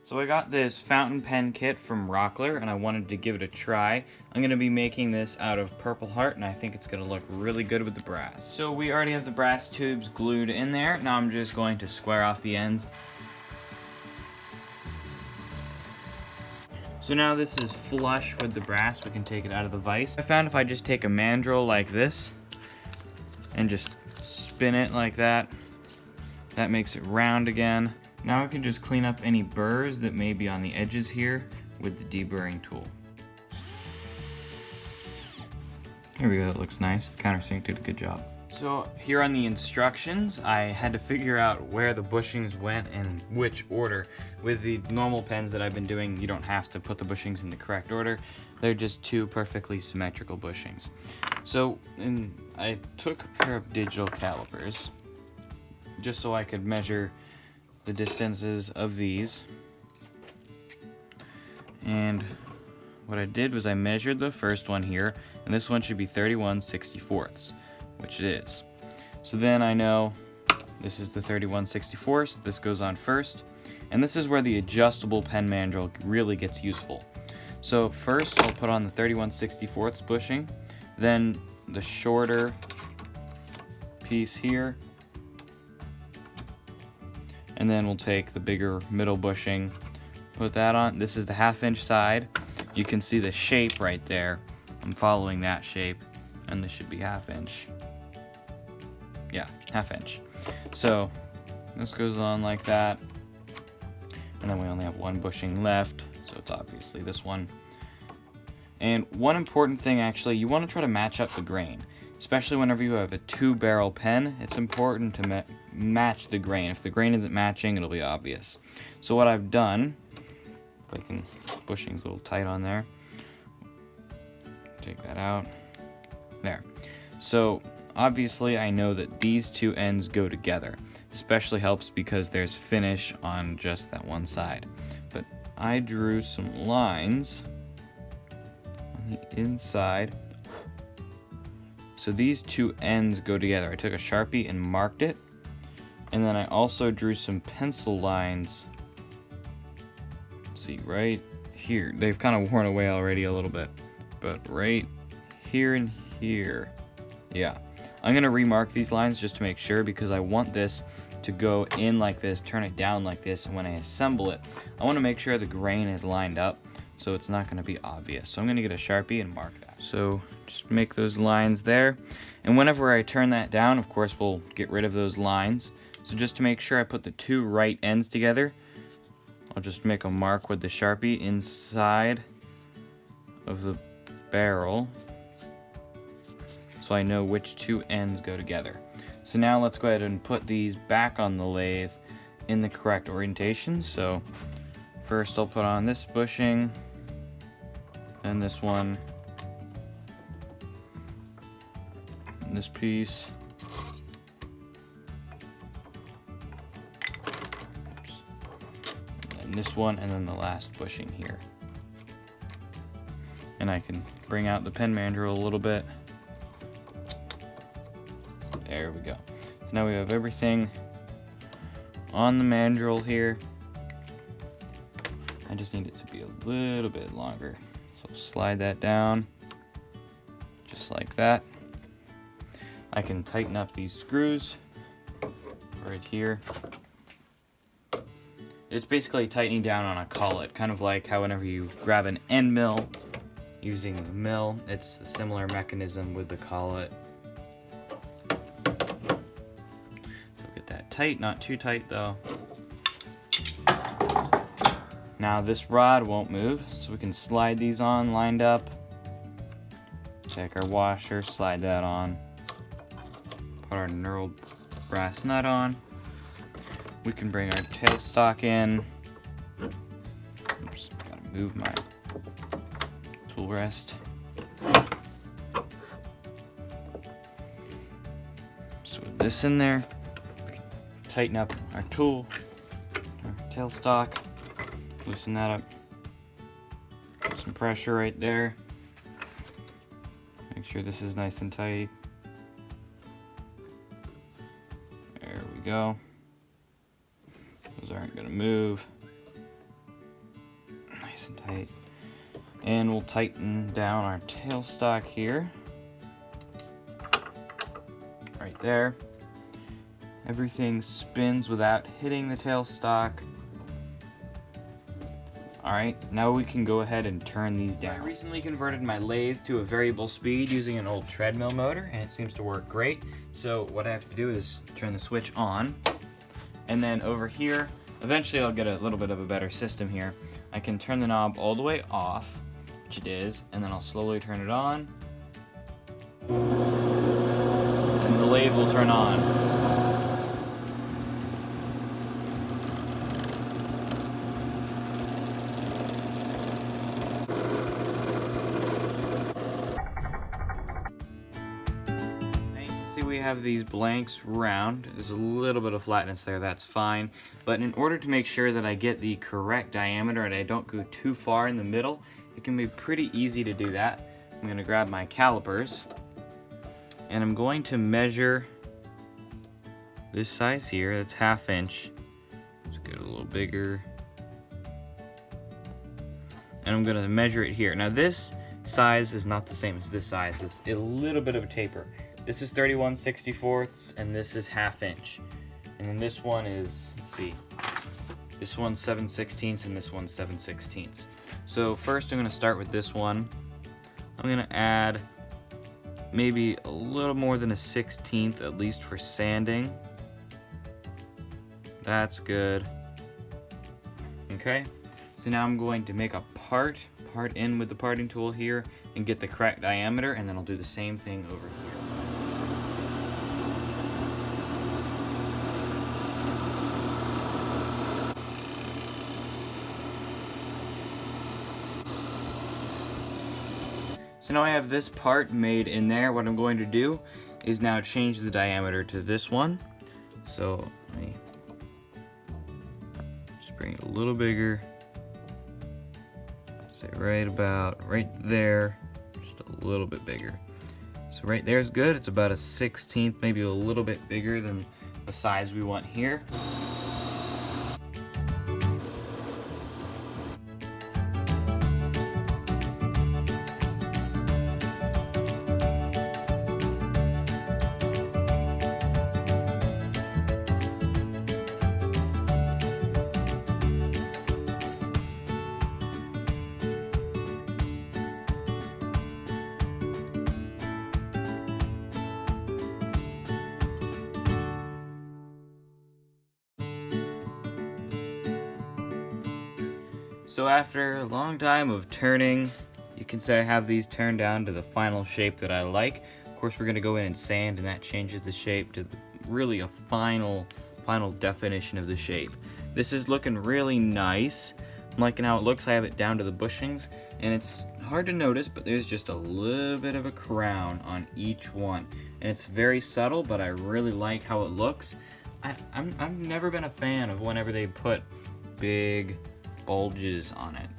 So I got this fountain pen kit from Rockler and I wanted to give it a try. I'm going to be making this out of Purple Heart and I think it's going to look really good with the brass. So we already have the brass tubes glued in there. Now I'm just going to square off the ends. So now this is flush with the brass, we can take it out of the vise. I found if I just take a mandrel like this and just spin it like that, that makes it round again. Now I can just clean up any burrs that may be on the edges here with the deburring tool. Here we go, that looks nice. The countersink did a good job. So here on the instructions, I had to figure out where the bushings went and which order. With the normal pens that I've been doing, you don't have to put the bushings in the correct order. They're just two perfectly symmetrical bushings. So I took a pair of digital calipers just so I could measure the distances of these, and what I did was I measured the first one here, and this one should be 31/64, which it is. So then I know this is the 31/64, this goes on first, and this is where the adjustable pen mandrel really gets useful. So first I'll put on the 31/64 bushing, then the shorter piece here, and then we'll take the bigger middle bushing, put that on. This is the 1/2 inch side. You can see the shape right there. I'm following that shape, and this should be 1/2 inch. Yeah, 1/2 inch. So this goes on like that, and then we only have one bushing left, so it's obviously this one. And one important thing, actually, you want to try to match up the grain, especially whenever you have a 2-barrel pen. It's important to match the grain. If the grain isn't matching, it'll be obvious. So what I've done, if I can, bushing's a little tight on there. Take that out. There. So obviously I know that these two ends go together. Especially helps because there's finish on just that one side. But I drew some lines on the inside. So these two ends go together. I took a Sharpie and marked it. And then I also drew some pencil lines. See, right here. They've kind of worn away already a little bit. But right here and here. Yeah. I'm going to remark these lines just to make sure, because I want this to go in like this, turn it down like this, and when I assemble it, I want to make sure the grain is lined up so it's not going to be obvious. So I'm going to get a Sharpie and mark that. So just make those lines there. And whenever I turn that down, of course, we'll get rid of those lines. So just to make sure I put the two right ends together, I'll just make a mark with the Sharpie inside of the barrel so I know which two ends go together. So now let's go ahead and put these back on the lathe in the correct orientation. So first I'll put on this bushing, then this one, and this piece. And this one, and then the last bushing here. And I can bring out the pen mandrel a little bit. There we go. So now we have everything on the mandrel here. I just need it to be a little bit longer. So slide that down, just like that. I can tighten up these screws right here. It's basically tightening down on a collet, kind of like how whenever you grab an end mill using the mill, it's a similar mechanism with the collet. That tight, not too tight though. Now this rod won't move, so we can slide these on lined up. Take our washer, slide that on. Put our knurled brass nut on. We can bring our tailstock in. Oops, gotta move my tool rest. So with this in there, tighten up our tool, our tailstock, loosen that up, put some pressure right there, make sure this is nice and tight. There we go. Those aren't going to move. nice and tight. And we'll tighten down our tailstock here. Right there. Everything spins without hitting the tailstock. Alright, now we can go ahead and turn these down. I recently converted my lathe to a variable speed using an old treadmill motor, and it seems to work great. So what I have to do is turn the switch on, and then over here, eventually I'll get a little bit of a better system here. I can turn the knob all the way off, which it is, and then I'll slowly turn it on, and the lathe will turn on. See, we have these blanks round. There's a little bit of flatness there, that's fine. But in order to make sure that I get the correct diameter and I don't go too far in the middle, it can be pretty easy to do that. I'm gonna grab my calipers and I'm going to measure this size here. That's 1/2 inch. Let's get it a little bigger. And I'm gonna measure it here. Now this size is not the same as this size. It's a little bit of a taper. This is 31/64 and this is 1/2 inch. And then this one is, let's see, this one's 7/16 and this one's 7/16. So first I'm gonna start with this one. I'm gonna add maybe a little more than a 1/16 at least for sanding. That's good. Okay, so now I'm going to make a part in with the parting tool here and get the correct diameter, and then I'll do the same thing over here. So now I have this part made in there. What I'm going to do is now change the diameter to this one. So let me just bring it a little bigger. Say right there, just a little bit bigger. So right there is good. It's about a 1/16, maybe a little bit bigger than the size we want here. So after a long time of turning, you can say I have these turned down to the final shape that I like. Of course, we're gonna go in and sand, and that changes the shape to really a final definition of the shape. This is looking really nice. I'm liking how it looks. I have it down to the bushings, and it's hard to notice, but there's just a little bit of a crown on each one. And it's very subtle, but I really like how it looks. I've never been a fan of whenever they put big bulges on it.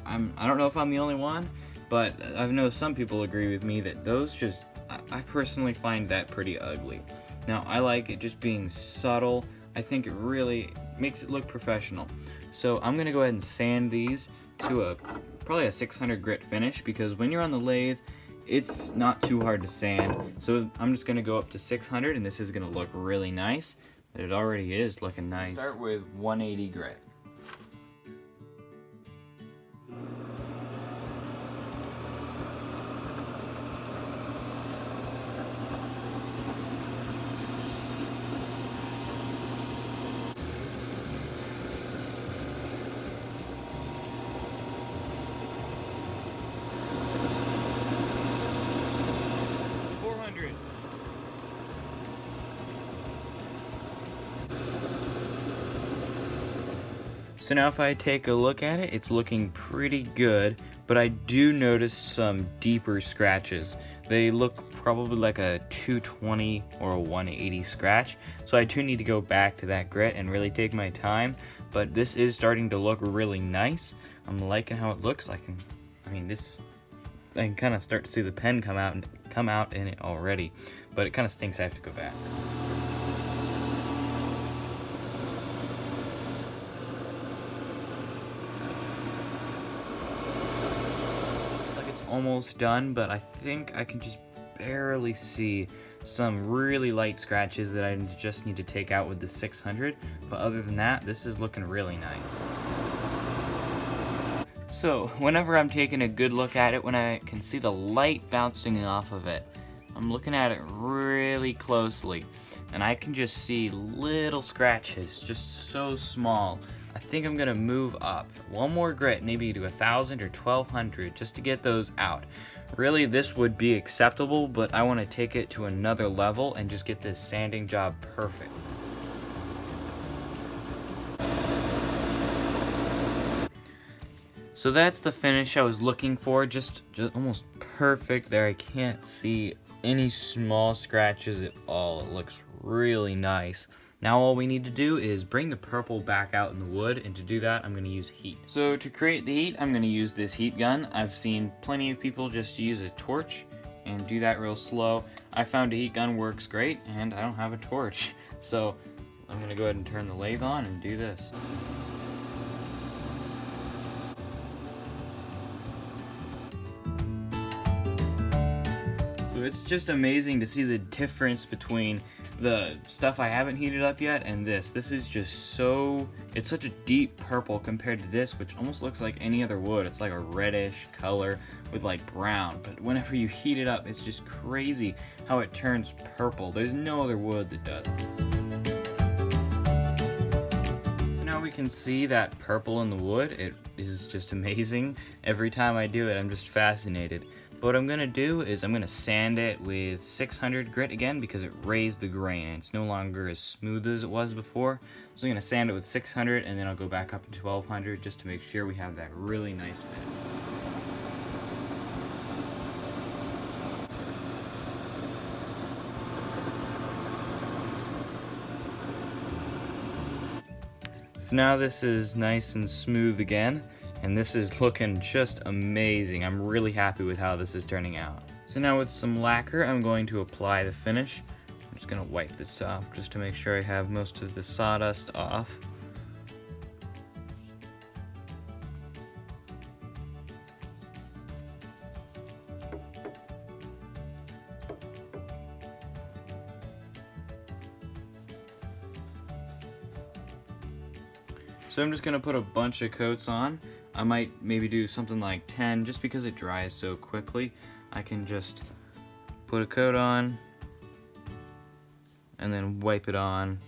I don't know if I'm the only one, but I've known some people agree with me that those just, I personally find that pretty ugly. Now I like it just being subtle. I think it really makes it look professional. So I'm gonna go ahead and sand these to probably a 600 grit finish, because when you're on the lathe, it's not too hard to sand. So I'm just gonna go up to 600, and this is gonna look really nice. But it already is looking nice. Start with 180 grit. So now if I take a look at it, it's looking pretty good, but I do notice some deeper scratches. They look probably like a 220 or a 180 scratch, so I do need to go back to that grit and really take my time, but this is starting to look really nice. I'm liking how it looks. I can kind of start to see the pen come out in it already, but it kind of stinks I have to go back. almost done, but I think I can just barely see some really light scratches that I just need to take out with the 600. But other than that, this is looking really nice. So whenever I'm taking a good look at it, when I can see the light bouncing off of it, I'm looking at it really closely, and I can just see little scratches, just so small. I think I'm gonna move up one more grit, maybe to 1,000 or 1,200, just to get those out. Really, this would be acceptable, but I want to take it to another level and just get this sanding job perfect. So that's the finish I was looking for, just almost perfect there. I can't see any small scratches at all. It looks really nice. Now all we need to do is bring the purple back out in the wood, and to do that I'm going to use heat. So to create the heat, I'm going to use this heat gun. I've seen plenty of people just use a torch and do that real slow. I found a heat gun works great, and I don't have a torch. So I'm going to go ahead and turn the lathe on and do this. So it's just amazing to see the difference between the stuff I haven't heated up yet and this. This is just so, it's such a deep purple compared to this, which almost looks like any other wood. It's like a reddish color with like brown, but whenever you heat it up, it's just crazy how it turns purple. There's no other wood that does this. So now we can see that purple in the wood. It is just amazing. Every time I do it, I'm just fascinated. But what I'm going to do is I'm going to sand it with 600 grit again because it raised the grain and it's no longer as smooth as it was before. So I'm going to sand it with 600 and then I'll go back up to 1200 just to make sure we have that really nice finish. So now this is nice and smooth again. And this is looking just amazing. I'm really happy with how this is turning out. So now with some lacquer, I'm going to apply the finish. I'm just gonna wipe this off just to make sure I have most of the sawdust off. So I'm just gonna put a bunch of coats on. I might maybe do something like 10 just because it dries so quickly. I can just put a coat on and then wipe it on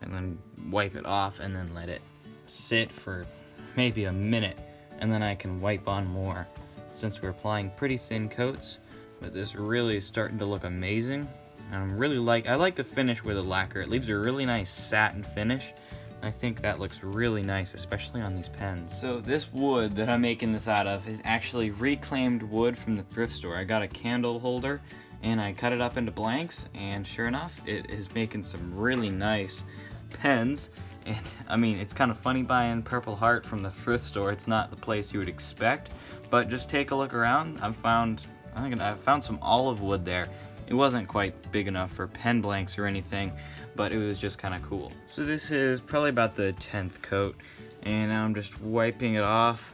and then wipe it off and then let it sit for maybe a minute, and then I can wipe on more since we're applying pretty thin coats. But this really is starting to look amazing. And I like the finish with the lacquer. It leaves a really nice satin finish. I think that looks really nice, especially on these pens. So this wood that I'm making this out of is actually reclaimed wood from the thrift store. I got a candle holder and I cut it up into blanks, and sure enough, it is making some really nice pens. And I mean, it's kind of funny buying Purple Heart from the thrift store. It's not the place you would expect, but just take a look around. I think I found some olive wood there. It wasn't quite big enough for pen blanks or anything, but it was just kind of cool. So this is probably about the 10th coat, and now I'm just wiping it off.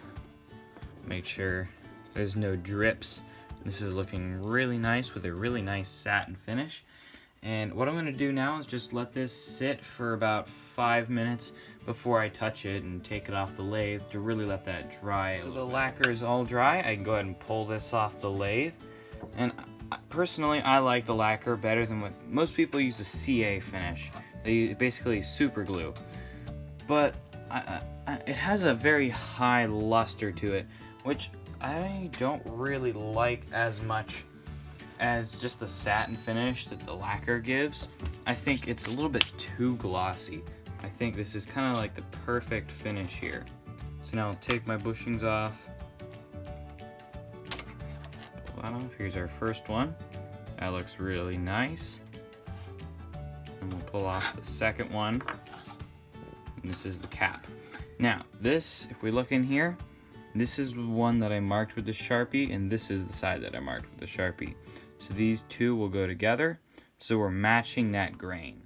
Make sure there's no drips. This is looking really nice with a really nice satin finish. And what I'm going to do now is just let this sit for about 5 minutes before I touch it and take it off the lathe to really let that dry. So the lacquer is all dry. I can go ahead and pull this off the lathe. And personally, I like the lacquer better than what most people use. A CA finish. They use basically super glue, but it has a very high luster to it, which I don't really like as much as just the satin finish that the lacquer gives. I think it's a little bit too glossy. I think this is kind of like the perfect finish here. So now I'll take my bushings off. Here's our first one. That looks really nice. And we'll pull off the second one. And this is the cap. Now, this, if we look in here, this is the one that I marked with the Sharpie, and this is the side that I marked with the Sharpie. So these two will go together, so we're matching that grain.